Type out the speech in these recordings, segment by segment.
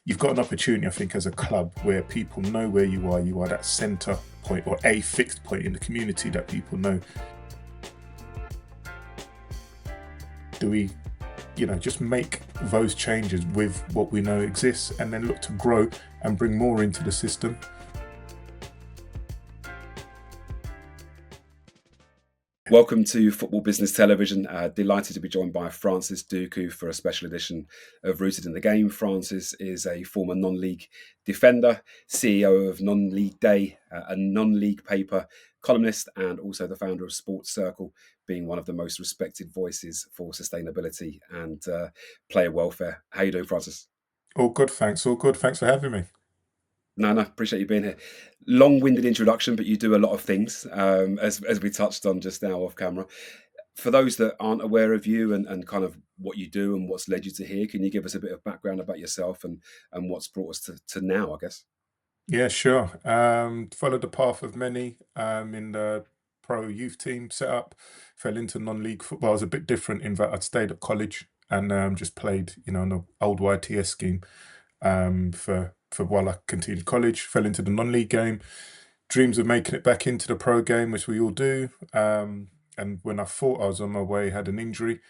you've got an opportunity, I think, as a club where people know where you are. You are that centre point or a fixed point in the community that people know. Do we, just make those changes with what we know exists and then look to grow and bring more into the system? Welcome to Football Business Television. Delighted to be joined by Francis Duku for a special edition of Rooted in the Game. Francis is a former non-league defender, CEO of Non-League Day, a non-league paper, columnist, and also the founder of Sports Circle, being one of the most respected voices for sustainability and player welfare. How are you doing, Francis? All good, thanks. All good. Thanks for having me. No, appreciate you being here. Long-winded introduction, but you do a lot of things, as we touched on just now off camera. For those that aren't aware of you and kind of what you do and what's led you to here, can you give us a bit of background about yourself and what's brought us to now, I guess? Yeah, sure. Followed the path of many in the pro youth team setup. Fell into non-league football. I was a bit different in that I'd stayed at college and just played, in the old YTS scheme for while I continued college. Fell into the non-league game. Dreams of making it back into the pro game, which we all do. And when I thought I was on my way, had an injury,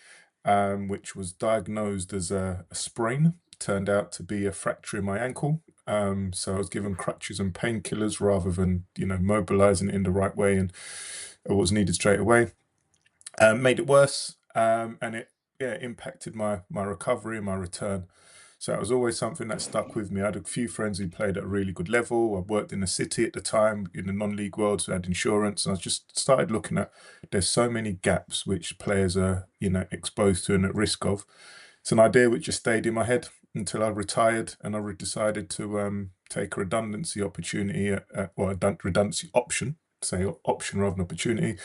which was diagnosed as a sprain. Turned out to be a fracture in my ankle. So I was given crutches and painkillers rather than, mobilizing it in the right way and what was needed straight away. Made it worse, and it impacted my recovery and my return. So it was always something that stuck with me. I had a few friends who played at a really good level. I worked in the city at the time in the non-league world, so I had insurance. And I just started looking at there's so many gaps which players are, exposed to and at risk of. It's an idea which just stayed in my head until I retired, and I decided to take a redundancy opportunity, redundancy option, say option rather than opportunity,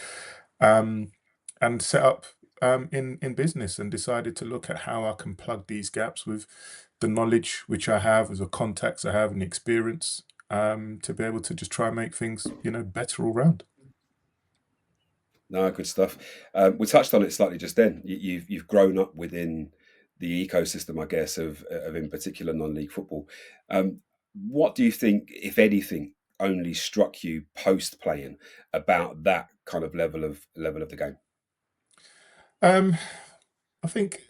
and set up in business, and decided to look at how I can plug these gaps with the knowledge which I have, as the contacts I have, and the experience to be able to just try and make things, better all round. No, good stuff. We touched on it slightly just then. You've grown up within the ecosystem, I guess, of in particular non-league football. What do you think, if anything, only struck you post playing about that kind of level of the game? I think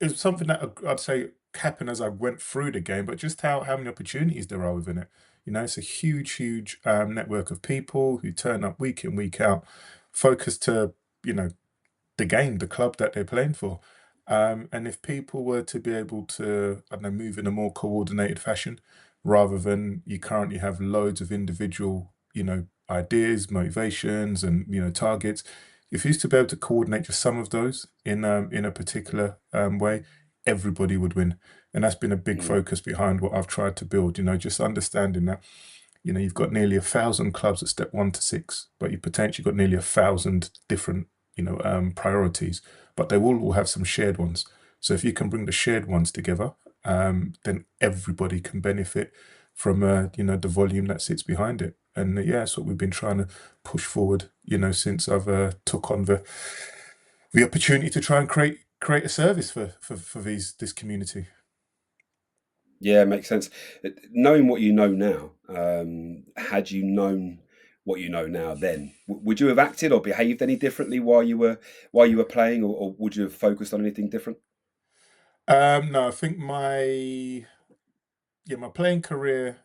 it's something that I'd say happened as I went through the game, but just how many opportunities there are within it. It's a huge network of people who turn up week in, week out, focused to, the game, the club that they're playing for. And if people were to be able to, I don't know, move in a more coordinated fashion, rather than you currently have loads of individual, ideas, motivations, and targets. If you used to be able to coordinate just some of those in a particular way, everybody would win. And that's been a big focus behind what I've tried to build. Just understanding that, you've got nearly 1,000 clubs at step 1 to 6, but you've potentially got nearly 1,000 different priorities, but they will all have some shared ones. So if you can bring the shared ones together, then everybody can benefit from the volume that sits behind it. And that's what we've been trying to push forward, since I've took on the opportunity to try and create a service for this community. Yeah, makes sense. Knowing what you know now, had you known what you know now then, would you have acted or behaved any differently while you were playing, or would you have focused on anything different? No, I think my playing career,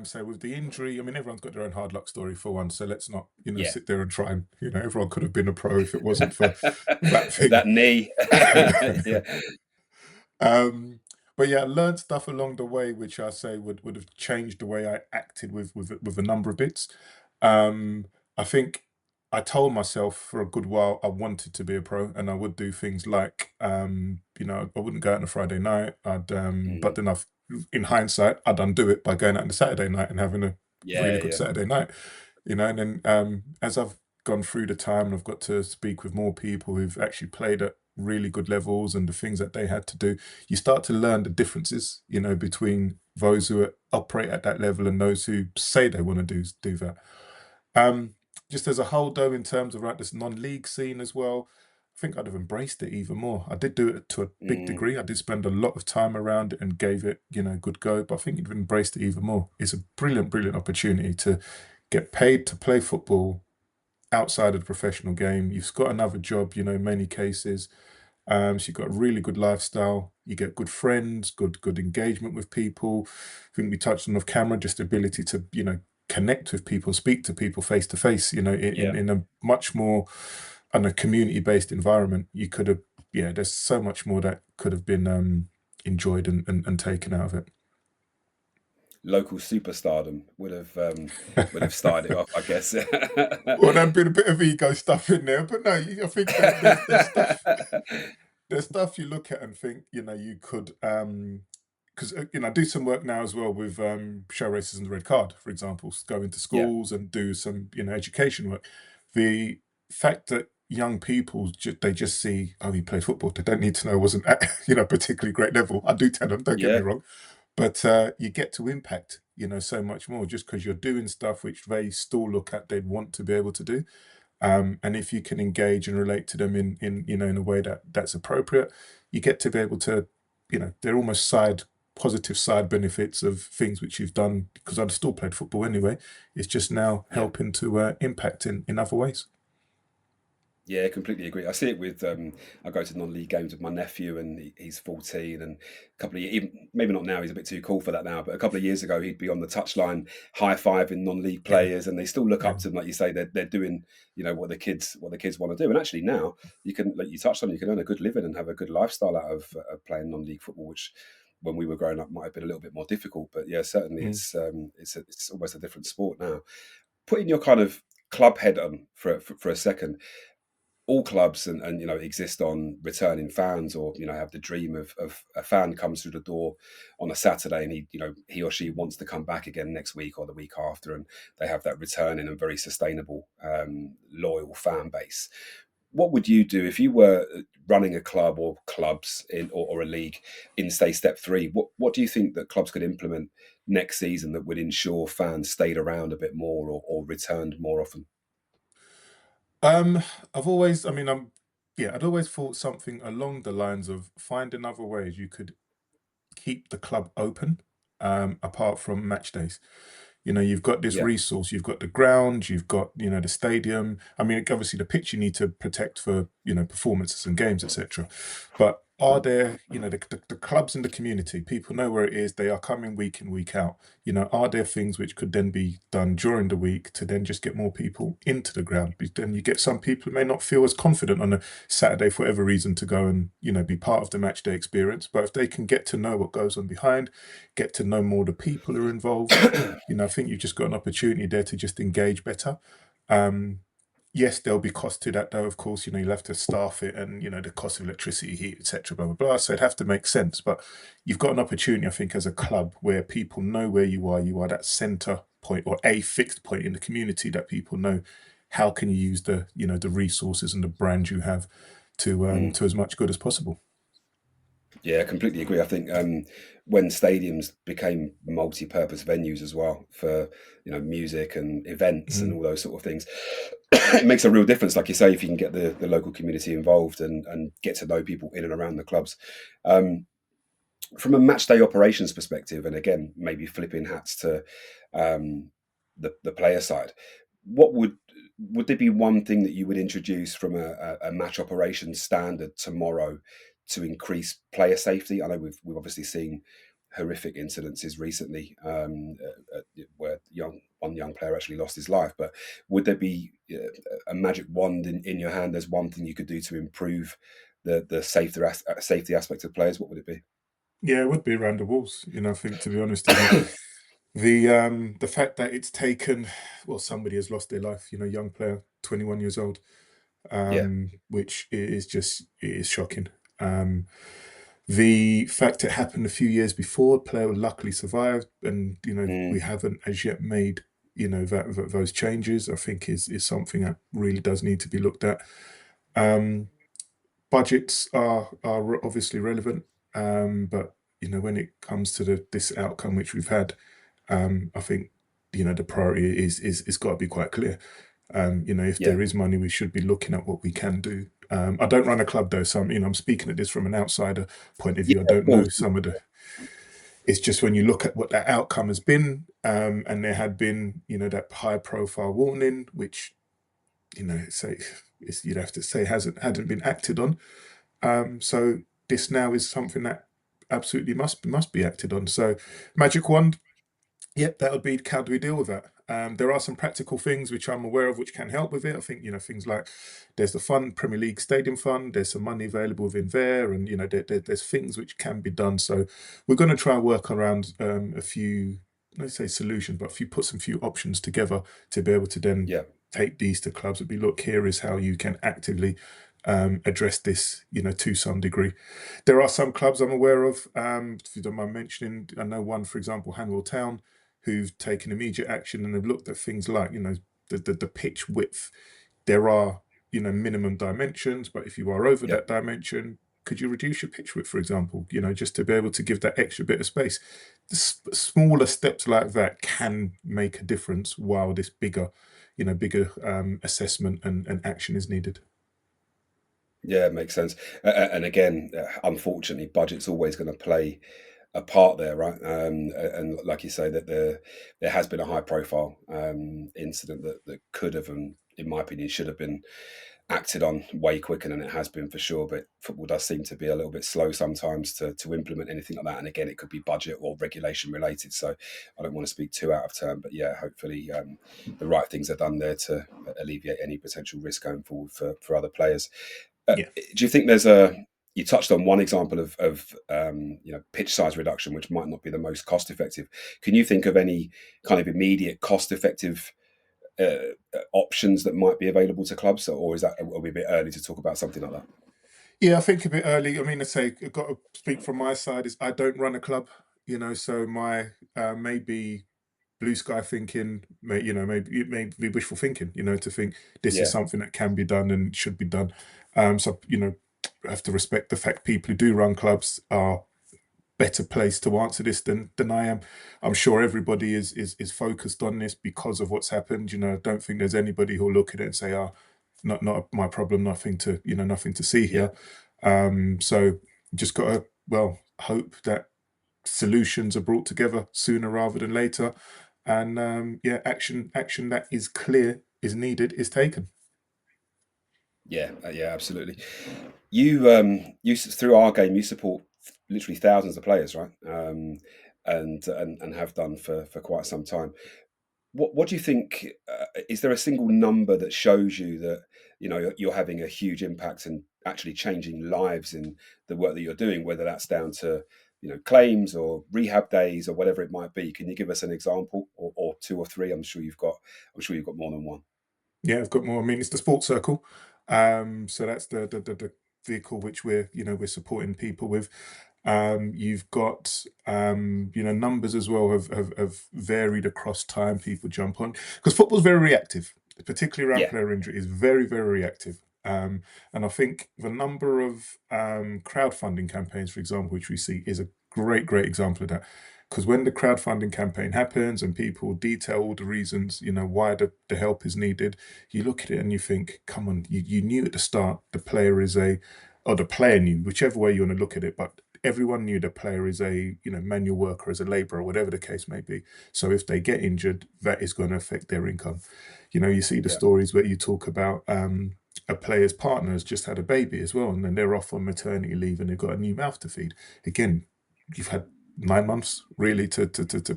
so with the injury, I mean, everyone's got their own hard luck story for one, so let's not, Yeah. sit there and try and, everyone could have been a pro if it wasn't for that thing. That knee. Yeah. But I learned stuff along the way, which I say would have changed the way I acted with a number of bits. I think I told myself for a good while I wanted to be a pro, and I would do things like, I wouldn't go out on a Friday night. But then in hindsight, I'd undo it by going out on a Saturday night and having a really good Saturday night. And then as I've gone through the time and I've got to speak with more people who've actually played at really good levels and the things that they had to do, you start to learn the differences, between those who operate at that level and those who say they want to do that. Just as a whole, though, in terms of this non-league scene as well, think I'd have embraced it even more. I did do it to a big Mm, degree. I did spend a lot of time around it and gave it, a good go, but I think you'd have embraced it even more. It's a brilliant, brilliant opportunity to get paid to play football outside of the professional game. You've got another job, in many cases. So you've got a really good lifestyle. You get good friends, good engagement with people. I think we touched on off camera, just the ability to, connect with people, speak to people face to face, yeah. in a much more on a community-based environment. You could have, yeah, there's so much more that could have been enjoyed and taken out of Local superstardom would have started it off, I guess. Well, there'd been a bit of ego stuff in there, but no, I think that there's stuff you look at and think, you could because I do some work now as well with show races and the red card, for example, go into Yeah, schools and do some education work. The fact that young people they just see, oh, he played football, they don't need to know it wasn't at particularly great level. I do tell them, don't get me yeah, wrong, but you get to impact so much more just because you're doing stuff which they still look at they'd want to be able to do. And if you can engage and relate to them in in a way that's appropriate, you get to be able to, they're almost positive side benefits of things which you've done, because I'd still played football anyway. It's just now yeah. helping to impact in other ways. Yeah, completely agree. I see it with I go to non-league games with my nephew, and he's 14, and a couple of even maybe not now. He's a bit too cool for that now, but a couple of years ago, he'd be on the touchline high-fiving non-league Yeah, players, and they still look yeah. up to them, like you say. They're doing what the kids want to do, and actually now you can, like you touched on, you can earn a good living and have a good lifestyle out of playing non-league football, which when we were growing up might have been a little bit more difficult. But yeah, certainly Mm. it's almost a different sport now. Putting your kind of club head on for a second, all clubs and exist on returning fans, or have the dream of a fan comes through the door on a Saturday, and he or she wants to come back again next week or the week after, and they have that returning and very sustainable loyal fan base. What would you do if you were running a club or clubs or a league in, say, step three? What do you think that clubs could implement next season that would ensure fans stayed around a bit more, or returned more often? Um, I've always, I mean, yeah, I'd always thought something along the lines of finding other ways you could keep the club open, apart from match days. You've got this Yeah. resource, you've got the ground, you've got, the stadium. I mean, obviously the pitch you need to protect for, performances and games, etc. But are there, the clubs in the community, people know where it is, they are coming week in, week out. Are there things which could then be done during the week to then just get more people into the ground? Because then you get some people who may not feel as confident on a Saturday for whatever reason to go and, be part of the match day experience. But if they can get to know what goes on behind, get to know more the people who are involved, I think you've just got an opportunity there to just engage better. Um, yes, there'll be cost to that, though. Of course, you'll have to staff it, and the cost of electricity, heat, etc. Blah blah blah. So it'd have to make sense. But you've got an opportunity, I think, as a club where people know where you are. You are that center point or a fixed point in the community that people know. How can you use the resources and the brand you have to as much good as possible? Yeah, I completely agree. I think when stadiums became multi-purpose venues as well for music and events and Mm. all those sort of things, it makes a real difference. Like you say, if you can get the local community involved and get to know people in and around the clubs. Um, from a match day operations perspective, and again, maybe flipping hats to um, the player side, what would there be one thing that you would introduce from a match operations standard tomorrow to increase player safety? I know we've obviously seen horrific incidences recently where one young player actually lost his life, but would there be a magic wand in your hand? There's one thing you could do to improve the safety aspect of players. What would it be? Yeah, it would be around the walls. I think, to be honest with you, the fact that it's taken, well, somebody has lost their life, young player, 21 years old, Yeah. which is just, it is shocking. Um, the fact it happened a few years before, the player luckily survived, and we Mm, haven't as yet made those changes. I think is something that really does need to be looked at. Um, Budgets are obviously relevant, but when it comes to this outcome which we've had, I think the priority is got to be quite clear. If Yeah. there is money, we should be looking at what we can do. I don't run a club though, so I'm speaking at this from an outsider point of Yeah, view. I of don't know course. some of the. It's just when you look at what that outcome has been, and there had been, that high-profile warning, which say you'd have to say hasn't hadn't been acted on. So this now is something that absolutely must be acted on. So magic wand, yep, that would be how do we deal with that? There are some practical things which I'm aware of which can help with it. I think things like there's the fund, Premier League Stadium Fund. There's some money available within there, and there's things which can be done. So we're going to try and work around a few, let's say solutions, but put some few options together to be able to then Yeah. take these to clubs. It'd be look, here is how you can actively address this, to some degree. There are some clubs I'm aware of. If you don't mind mentioning, I know one, for example, Hanwell Town, who've taken immediate action and have looked at things like, the pitch width. There are, minimum dimensions, but if you are over Yeah. that dimension, could you reduce your pitch width, for example, just to be able to give that extra bit of space? The smaller steps like that can make a difference while this bigger assessment and action is needed. Yeah, it makes sense. And again, unfortunately, budget's always going to play a part there, right? And like you say, that there has been a high profile incident that could have, and in my opinion, should have been acted on way quicker than it has been for sure. But football does seem to be a little bit slow sometimes to implement anything like that. And again, it could be budget or regulation related. So I don't want to speak too out of turn, but yeah, hopefully the right things are done there to alleviate any potential risk going forward for other players. Yeah. Do you think there's a you touched on one example of pitch size reduction, which might not be the most cost effective. Can you think of any kind of immediate cost effective options that might be available to clubs, or are we a bit early to talk about something like that? Yeah, I think a bit early. I mean, I say I've got to speak from my side. Is I don't run a club, so my maybe blue sky thinking, maybe it may be wishful thinking, to think this is Yeah, something that can be done and should be done. So I have to respect the fact people who do run clubs are better placed to answer this than I am. I'm sure everybody is focused on this because of what's happened. I don't think there's anybody who'll look at it and say, "Ah, not my problem, nothing to see yeah, here." So just gotta hope that solutions are brought together sooner rather than later, and action that is clear is needed is taken. yeah, absolutely. You through our game, you support literally thousands of players, right? And have done for quite some time. What do you think? Is there a single number that shows you that you're having a huge impact and actually changing lives in the work that you're doing? Whether that's down to claims or rehab days or whatever it might be. Can you give us an example or two or three? I'm sure you've got more than one. Yeah, I've got more. I mean, it's the sports circle. So that's the vehicle which we're supporting people with. You've got numbers as well have varied across time. People jump on because football's very reactive, particularly around Yeah, player injury, is very very reactive. And I think the number of crowdfunding campaigns, for example, which we see, is a great example of that. Because when the crowdfunding campaign happens and people detail all the reasons, why the help is needed, you look at it and you think, come on, you knew at the start the player is or the player knew, whichever way you want to look at it, but everyone knew the player is a manual worker, as a labourer, whatever the case may be. So if they get injured, that is going to affect their income. You see the yeah, stories where you talk about a player's partner has just had a baby as well, and then they're off on maternity leave and they've got a new mouth to feed. Again, you've had 9 months really to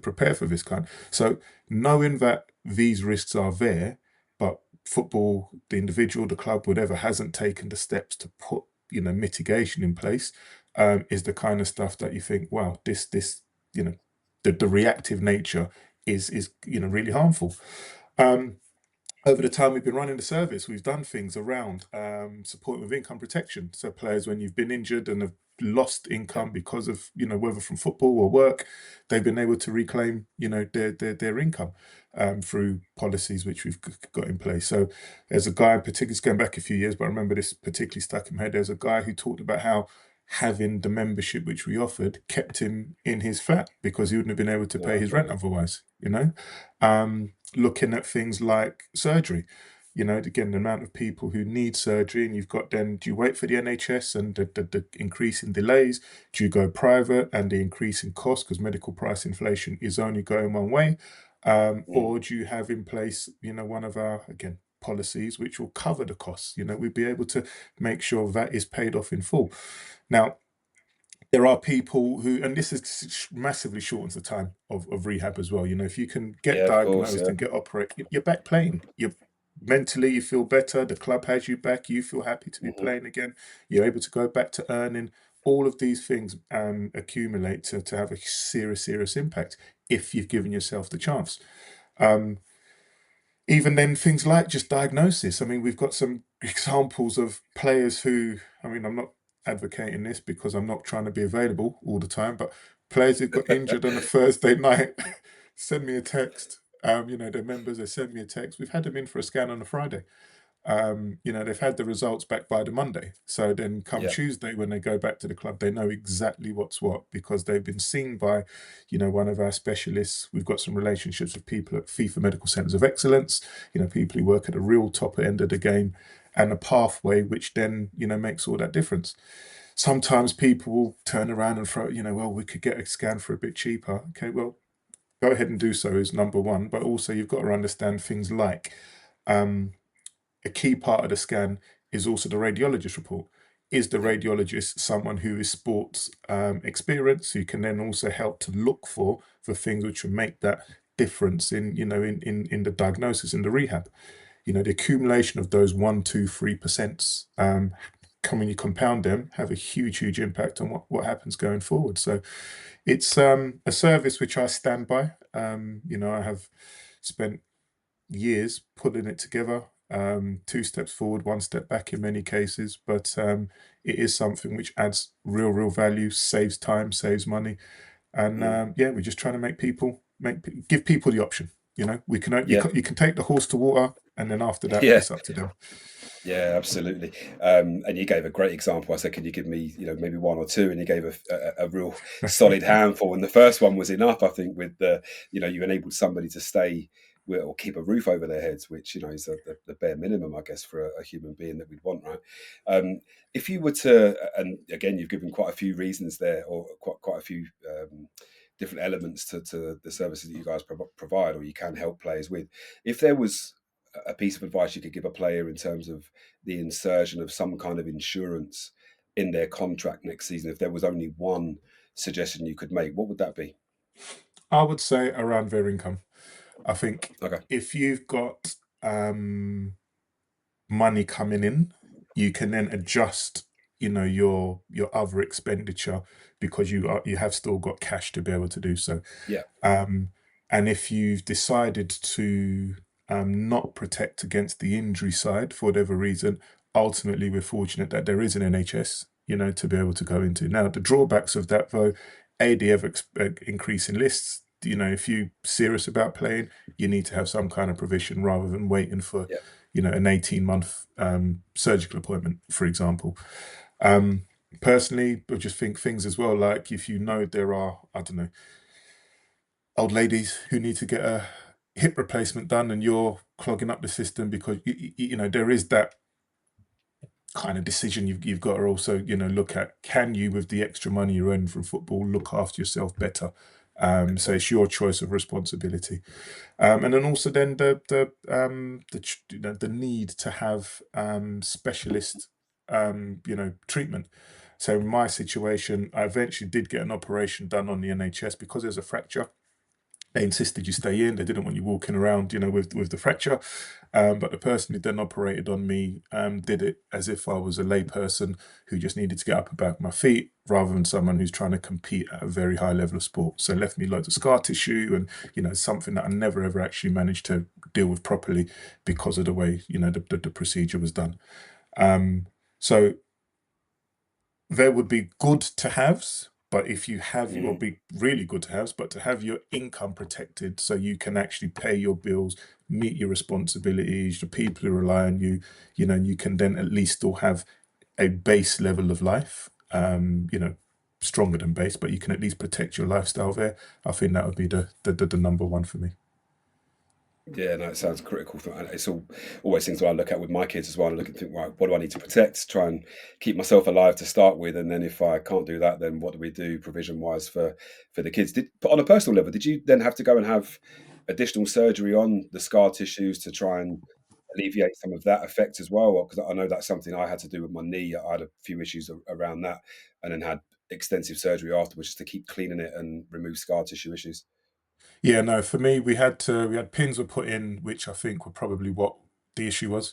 prepare for this kind. So knowing that these risks are there, but football, the individual, the club, whatever, hasn't taken the steps to put mitigation in place, is the kind of stuff that you think, wow, this you know the reactive nature is really harmful. Um, Over the time we've been running the service, we've done things around supporting with income protection. So players, when you've been injured and have lost yeah, income because of whether from football or work, they've been able to reclaim their income through policies which we've got in place. So there's a guy in particular, it's going back a few years, but I remember this particularly stuck in my head. There's a guy who talked about how having the membership which we offered kept him in his flat because he wouldn't have been able to pay no, his got rent you. otherwise. Looking at things like surgery. Again, the amount of people who need surgery, and you've got then, do you wait for the NHS and the increase in delays? Do you go private and the increase in cost because medical price inflation is only going one way? Or do you have in place, one of our, again, policies which will cover the costs? We'd be able to make sure that is paid off in full. Now, there are people who, and this is massively shortens the time of rehab as well. If you can get Yeah, of course. diagnosed Yeah. and get operated, you're back playing. You're mentally, you feel better. The club has you back. You feel happy to be Hmm. playing again. You're able to go back to earning. All of these things accumulate to have a serious impact if you've given yourself the chance. Um, Even then, things like just diagnosis. I mean, we've got some examples of players who, I mean, I'm not advocating this because I'm not trying to be available all the time, but players who've got injured on a Thursday night send me a text. Their members, they send me a text. We've had them in for a scan on a Friday. They've had the results back by the Monday. So then come Yeah. Tuesday, when they go back to the club, they know exactly what's what because they've been seen by, one of our specialists. We've got some relationships with people at FIFA Medical Centres of Excellence, people who work at the real top end of the game and a pathway which then, makes all that difference. Sometimes people will turn around and throw, well, we could get a scan for a bit cheaper. Okay, well, go ahead and do so is number one. But also you've got to understand things like, um, a key part of the scan is also the radiologist report. Is the Yeah. radiologist someone who is sports experienced, who can then also help to look for things which will make that difference in the diagnosis, in the rehab? The accumulation of those 1, 2, 3% when you compound them, have a huge impact on what happens going forward. So it's a service which I stand by. I have spent years putting it together. Two steps forward, one step back in many cases, but it is something which adds real value, saves time, saves money, and Mm. yeah, we're just trying to give people the option. We can Yeah. you can take the horse to water, and then after that, Yeah. it's up to them. Yeah, absolutely. And you gave a great example. I said, "Can you give me, maybe one or two?" And you gave a real solid handful. And the first one was enough, I think. With you enabled somebody to stay with, or keep a roof over their heads, which is the bare minimum, I guess, for a human being that we'd want, right? If you were to, and again, you've given quite a few reasons there, or quite a few different elements to the services that you guys provide, or you can help players with. If there was a piece of advice you could give a player in terms of the insertion of some kind of insurance in their contract next season, if there was only one suggestion you could make, what would that be? I would say around their income. I think Okay. if you've got money coming in, you can then adjust, your other expenditure because you have still got cash to be able to do so. Yeah. Um, and if you've decided to not protect against the injury side for whatever reason, ultimately we're fortunate that there is an NHS, to be able to go into. Now, the drawbacks of that, though, the ever increase in lists. If you're serious about playing, you need to have some kind of provision rather than waiting for, Yeah. an 18-month surgical appointment, for example. Um, Personally, I just think things as well, like if there are, I don't know, old ladies who need to get a hip replacement done and you're clogging up the system because there is that kind of decision you've got to also look at, can you, with the extra money you earn from football, look after yourself better? Good So point. it's your choice of responsibility. And then also then the need to have specialist treatment. So in my situation, I eventually did get an operation done on the NHS because there's a fracture. They insisted you stay in. They didn't want you walking around, with the fracture. But the person who then operated on me did it as if I was a layperson who just needed to get up and back my feet, rather than someone who's trying to compete at a very high level of sport. So it left me loads of scar tissue, and something that I never ever actually managed to deal with properly because of the way the procedure was done. So there would be good to haves, but if you have, it will Mm. be really good to haves, but to have your income protected so you can actually pay your bills, meet your responsibilities, the people who rely on you, you can then at least still have a base level of life, stronger than base, but you can at least protect your lifestyle there. I think that would be the number one for me. Yeah, no, it sounds critical. And it's always things that I look at with my kids as well. I look and think, right, what do I need to protect? Try and keep myself alive to start with, and then if I can't do that, then what do we do provision wise for the kids? But on a personal level, did you then have to go and have additional surgery on the scar tissues to try and alleviate some of that effect as well? Because I know that's something I had to do with my knee. I had a few issues around that, and then had extensive surgery afterwards just to keep cleaning it and remove scar tissue issues. Yeah, no, for me, we had pins were put in, which I think were probably what the issue was.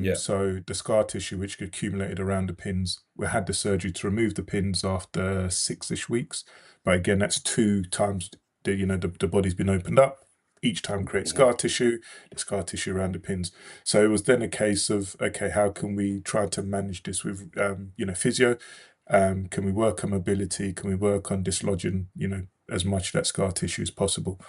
Yeah. So the scar tissue which accumulated around the pins, we had the surgery to remove the pins after 6-ish weeks. But again, that's 2 times the body's been opened up. Each time create Hmm. scar tissue, the scar tissue around the pins. So it was then a case of, okay, how can we try to manage this with physio? Can we work on mobility? Can we work on dislodging, as much of that scar tissue as possible?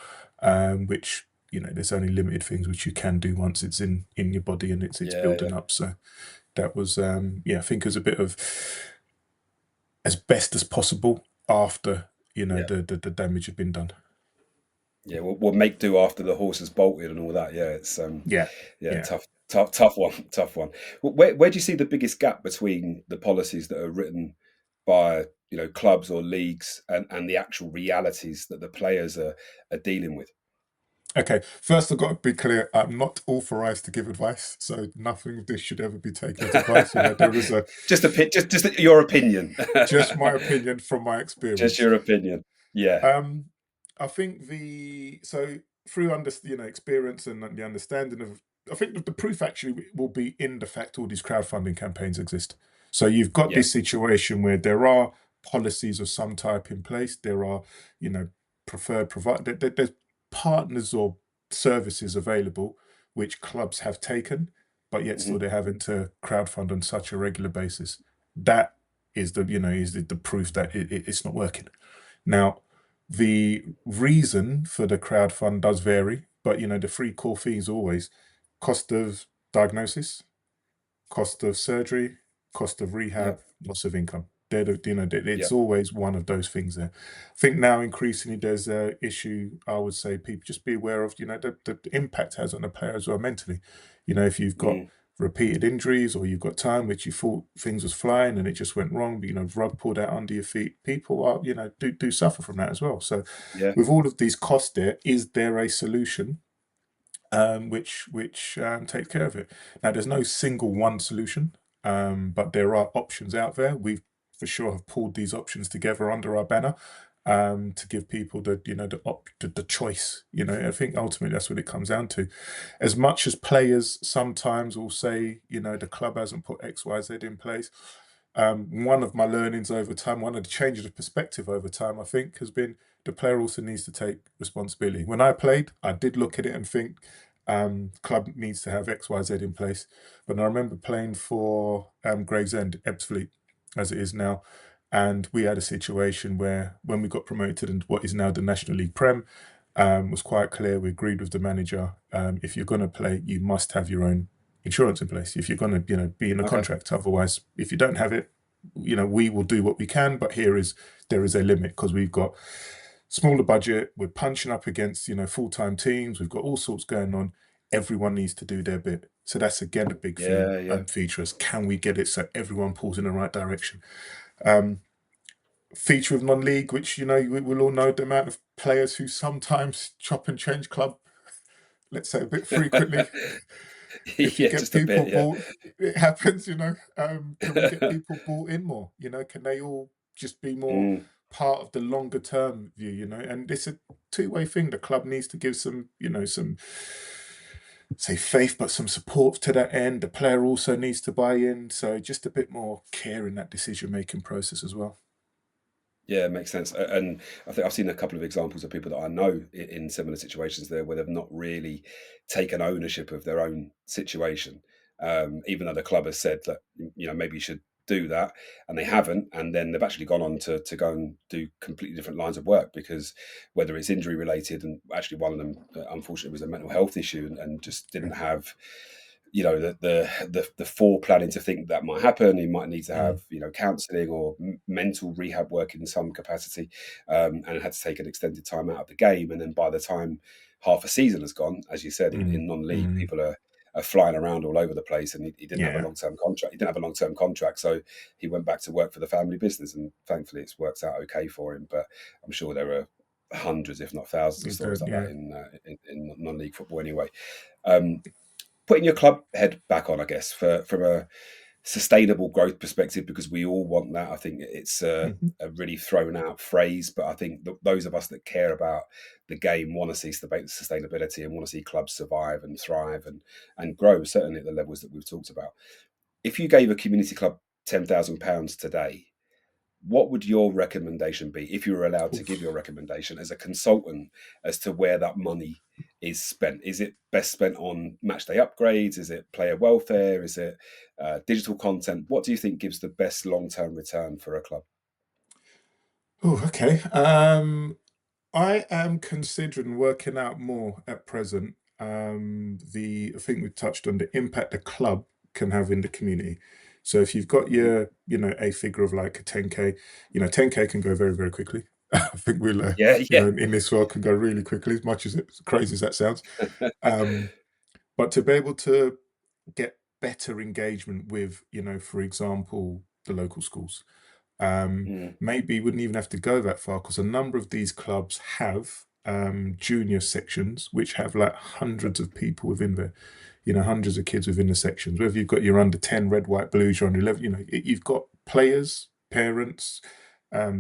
Which there's only limited things which you can do once it's in your body and it's Yeah, yeah, building up. So that was I think it was a bit of as best as possible after yeah. the damage had been done. Yeah, we'll make do after the horse has bolted and all that. Yeah, it's Yeah, yeah, yeah. tough one, tough one. Where do you see the biggest gap between the policies that are written by clubs or leagues and the actual realities that the players are dealing with? Okay, first I've got to be clear, I'm not authorized to give advice, so nothing of this should ever be taken as advice. There is a Just your opinion, just my opinion from my just experience. your opinion. Yeah, Um, I think through experience and the understanding of, I think that the proof actually will be in the fact all these crowdfunding campaigns exist. So you've got yeah, this situation where there are policies of some type in place. There are, you know, preferred provider. There's partners or services available which clubs have taken, but yet hmm, still they're having to crowdfund on such a regular basis. That is the proof that it's not working. Now, the reason for the crowd fund does vary, but the three core fees always cost of diagnosis, cost of surgery, cost of yeah, rehab, loss of income. yeah, It's always one of those things there. I think now increasingly there's a issue. I would say people just be aware of, the impact it has on the player as well mentally. If you've got mm, repeated injuries or you've got time which you thought things was flying and it just went wrong, but rug pulled out under your feet, people are, do suffer from that as well. So yeah, with all of these costs there, is there a solution which takes care of it. Now, there's no single one solution, but there are options out there. We for sure have pulled these options together under our banner to give people the choice. I think ultimately that's what it comes down to. As much as players sometimes will say, the club hasn't put X, Y, Z in place. One of my learnings over time, one of the changes of perspective over time, I think, has been the player also needs to take responsibility. When I played, I did look at it and think, club needs to have X, Y, Z in place. But I remember playing for Gravesend, Ebbsfleet, as it is now, and we had a situation where when we got promoted to what is now the National League Prem, was quite clear. We agreed with the manager. If you're going to play, you must have your own insurance in place. If you're going to, be in a okay, contract. Otherwise, if you don't have it, we will do what we can. But there is a limit because we've got smaller budget. We're punching up against full-time teams. We've got all sorts going on. Everyone needs to do their bit. So that's again a big theme yeah, yeah, and feature is can we get it so everyone pulls in the right direction? Um, Feature of non-league, which we will all know the amount of players who sometimes chop and change club, let's say a bit frequently. If you yeah, get just a people bit, yeah, bought, it happens. Can we get people bought in more? Can they all just be more mm, part of the longer term view? And it's a two-way thing. The club needs to give some, some say faith, but some support to that end. The player also needs to buy in. So just a bit more care in that decision-making process as well. yeah, it makes sense. And I think I've seen a couple of examples of people that I know in similar situations there where they've not really taken ownership of their own situation, even though the club has said that maybe you should do that, and they haven't, and then they've actually gone on to go and do completely different lines of work because whether it's injury related, and actually one of them unfortunately was a mental health issue and just didn't have the foreplanning to think that might happen. He might need to Mm, have counselling or mental rehab work in some capacity, and had to take an extended time out of the game. And then by the time half a season has gone, as you said, mm, in non-league, mm. people are flying around all over the place, and he didn't have a Yeah, long-term contract. He didn't have a long-term contract, so he went back to work for the family business, and thankfully it's worked out okay for him. But I'm sure there are hundreds, if not thousands, of it stories did. like that Yeah. in non-league football. Anyway, um, putting your club head back on, I guess, from a sustainable growth perspective, because we all want that. I think it's Mhm. a really thrown out phrase, but I think those of us that care about the game want to see sustainability and want to see clubs survive and thrive and grow, certainly at the levels that we've talked about. If you gave a community club £10,000 today, what would your recommendation be, if you were allowed to give your Oof. recommendation as a consultant, as to where that money is spent? Is it best spent on match day upgrades? Is it player welfare? Is it digital content? What do you think gives the best long-term return for a club? Oh, okay. I am considering working out more at present. I think we touched on the impact the club can have in the community. So if you've got Mhm. a figure of like a 10K, 10K can go very, very quickly. I think Yeah, yeah. in this world can go really quickly, as much as it's crazy as that sounds. Um, but to be able to get better engagement with, for example, the local schools. Um, Mm, Maybe wouldn't even have to go that far because a number of these clubs have junior sections which have like hundreds of people within there, hundreds of kids within the sections. Whether you've got your under 10 red, white, blues, you're under 11, you've got players, parents,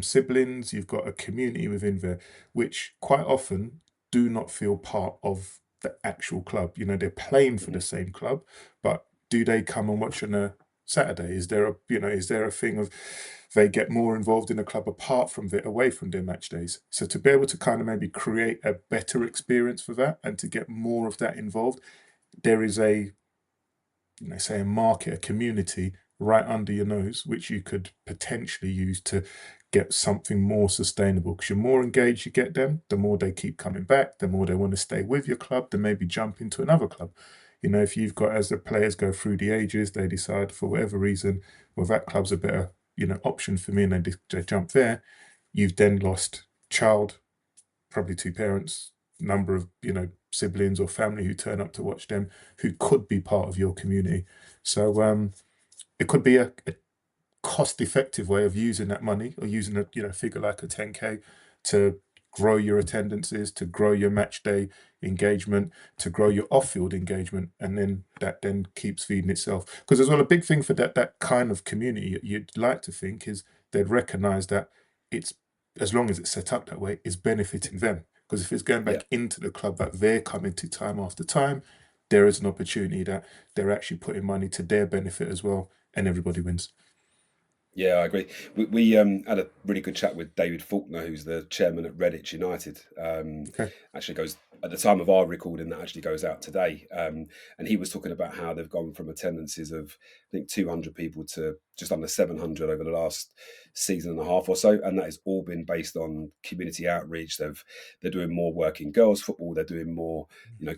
siblings, you've got a community within there, which quite often do not feel part of the actual club. They're playing for the mhm, same club, but do they come and watch on a Saturday? Is there a thing of they get more involved in the club apart from away from their match days? So to be able to kind of maybe create a better experience for that and to get more of that involved, there is say a market, a community right under your nose, which you could potentially use to get something more sustainable. Because you're more engaged you get them, the more they keep coming back, the more they want to stay with your club, then maybe jump into another club. If you've got, as the players go through the ages, they decide for whatever reason, well, that club's a better, option for me, and they jump there. You've then lost child, probably two parents, number of siblings or family who turn up to watch them, who could be part of your community. So it could be a cost-effective way of using that money, or using a figure like a 10K to grow your attendances, to grow your match day engagement, to grow your off-field engagement, and then that then keeps feeding itself. Because as well, a big thing for that kind of community, you'd like to think, is they'd recognise that it's, as long as it's set up that way, is benefiting them. Because if it's going yeah. back into the club that they're coming to time after time, there is an opportunity that they're actually putting money to their benefit as well, and everybody wins. Yeah, I agree. We had a really good chat with David Faulkner, who's the chairman at Redditch United. Okay. Actually goes at the time of our recording, that actually goes out today. And he was talking about how they've gone from attendances of, I think, 200 people to just under 700 over the last season and a half or so, and that has all been based on community outreach. They're doing more work in girls football. They're doing more,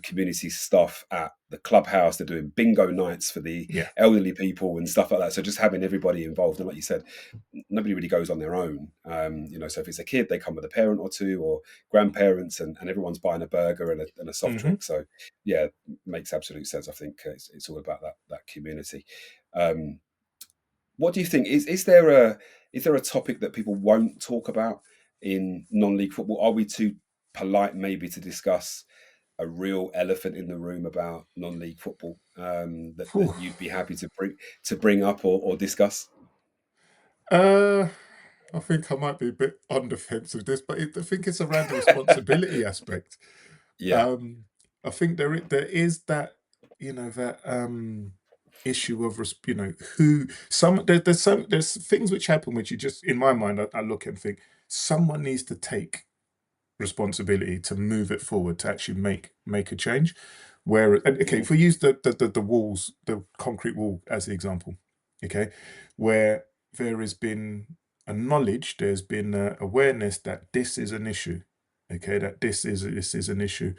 community stuff at the clubhouse. They're doing bingo nights for the Yeah. elderly people and stuff like that. So just having everybody involved, and like you said, nobody really goes on their own. So if it's a kid, they come with a parent or two or grandparents, and everyone's buying a burger and a soft Hmm. drink. So yeah, makes absolute sense. I think it's all about that community. Um, what do you think? Is there a topic that people won't talk about in non-league football? Are we too polite maybe to discuss a real elephant in the room about non-league football, that Phew. you'd be happy to bring up or discuss? Uh, I think I might be a bit on the fence with this, but I think it's around the responsibility aspect. Yeah. Um, I think there is that that issue of who there's things which happen which you just, in my mind, I look and think someone needs to take responsibility to move it forward, to actually make a change. Where, and okay, Hmm. if we use the walls, the concrete wall as the example, okay, where there has been a knowledge, there's been awareness that this is an issue, okay, that this is an issue.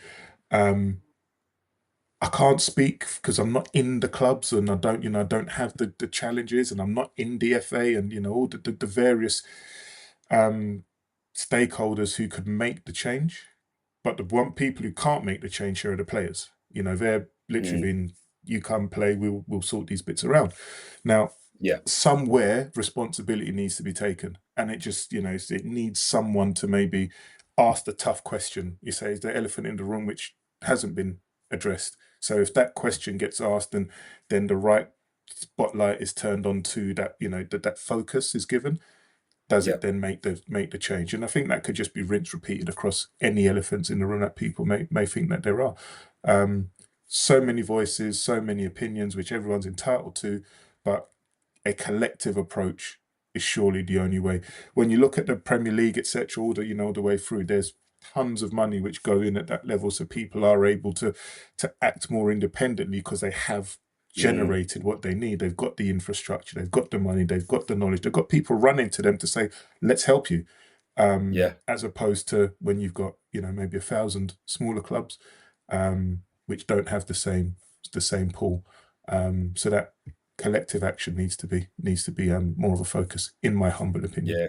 Um, I can't speak because I'm not in the clubs and I don't, I don't have the challenges and I'm not in DFA and, all the various um, stakeholders who could make the change. But the one people who can't make the change here are the players. They're literally Mm, being, you come play, we'll sort these bits around. Now, yeah, somewhere responsibility needs to be taken, and it just, it needs someone to maybe ask the tough question. You say, is the elephant in the room which hasn't been addressed? So if that question gets asked, and then the right spotlight is turned on to that, that focus is given, does yeah, it then make the change? And I think that could just be rinse repeated across any elephants in the room that people may think that there are. Um, so many voices, so many opinions, which everyone's entitled to, but a collective approach is surely the only way. When you look at the Premier League, etc., all the the way through, there's tons of money which go in at that level, so people are able to act more independently because they have mm, generated what they need. They've got the infrastructure, they've got the money, they've got the knowledge, they've got people running to them to say, "Let's help you." yeah. As opposed to when you've got maybe 1,000 smaller clubs which don't have the same pool. So that collective action needs to be more of a focus, in my humble opinion. Yeah,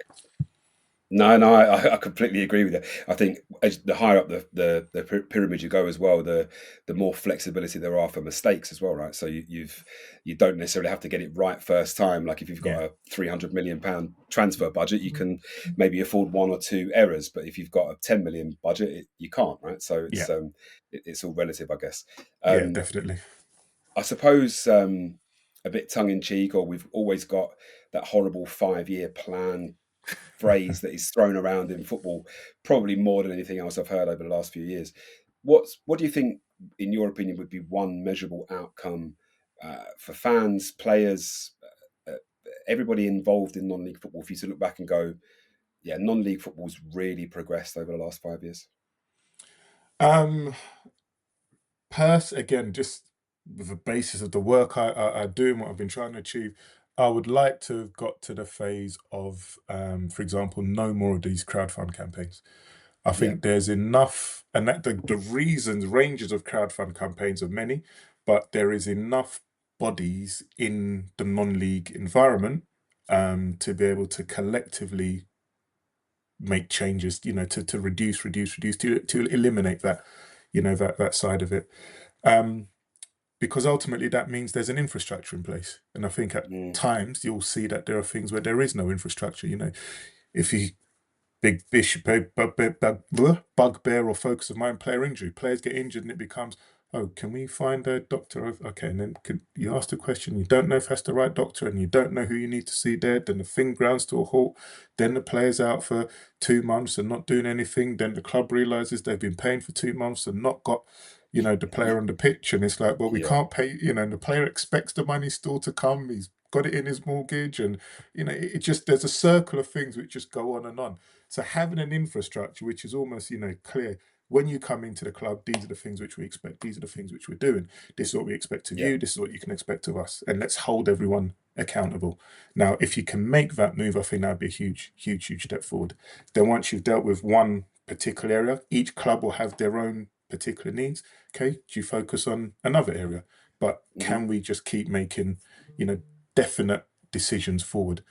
no, no, I completely agree with that. I think as the higher up the pyramid you go as well, the more flexibility there are for mistakes as well, right? So you don't necessarily have to get it right first time. Like if you've Yeah, got a £300 million transfer budget, you can maybe afford one or two errors. But if you've got a 10 million budget, you can't, right? So yeah, it's all relative, I guess. yeah, Um, definitely. I suppose a bit tongue in cheek, or we've always got that horrible 5-year plan phrase that is thrown around in football, probably more than anything else I've heard over the last few years. What do you think, in your opinion, would be one measurable outcome for fans, players, everybody involved in non-league football, for you to look back and go, yeah, non-league football's really progressed over the last 5 years? Um, again, just with the basis of the work I do and what I've been trying to achieve, I would like to have got to the phase of, for example, no more of these crowdfund campaigns. I Yeah, think there's enough, and that the reasons, ranges of crowdfund campaigns are many, but there is enough bodies in the non-league environment to be able to collectively make changes, to reduce, to eliminate that, that side of it. Um, because ultimately that means there's an infrastructure in place. And I think at mm, times you'll see that there are things where there is no infrastructure. If you big issue, bugbear or focus of mine, player injury. Players get injured and it becomes, oh, can we find a doctor? Okay, and then you ask the question, you don't know if that's the right doctor and you don't know who you need to see there. Then the thing grounds to a halt. Then the player's out for 2 months and not doing anything. Then the club realizes they've been paying for 2 months and not got, the player on the pitch. And it's like, well, we yeah, can't pay, and the player expects the money still to come. He's got it in his mortgage. And, it just, there's a circle of things which just go on and on. So having an infrastructure which is almost, clear, when you come into the club, these are the things which we expect. These are the things which we're doing. This is what we expect of yeah, you. This is what you can expect of us. And let's hold everyone accountable. Now, if you can make that move, I think that'd be a huge, huge, huge step forward. Then once you've dealt with one particular area, each club will have their own particular needs. Okay, do you focus on another area? But hmm, can we just keep making, definite decisions forward?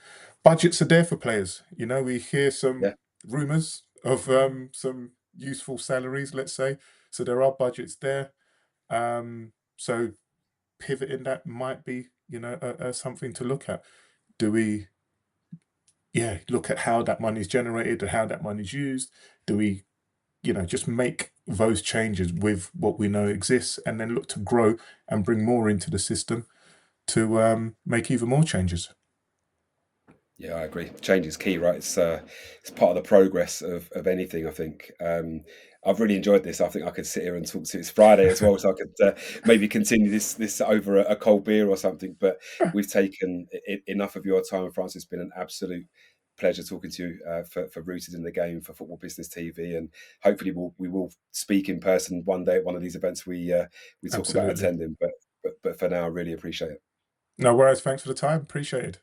Budgets are there for players. We hear some yeah, rumors of some useful salaries, let's say. So there are budgets there. So pivoting that might be, something to look at. Do we, yeah, look at how that money is generated and how that money is used? Do we, just make those changes with what we know exists and then look to grow and bring more into the system to make even more changes? yeah. I agree. Change is key, right? It's part of the progress of anything. I think. I've really enjoyed this. I think I could sit here and talk to you. It's Friday as well, so I could maybe continue this over a cold beer or something. But we've taken enough of your time, Francis. It's been an absolute pleasure talking to you for Rooted in the Game for Football Business TV, and hopefully we will speak in person one day at one of these events we talk about Absolutely. attending. But for now, I really appreciate it. No worries. Thanks for the time. Appreciate it.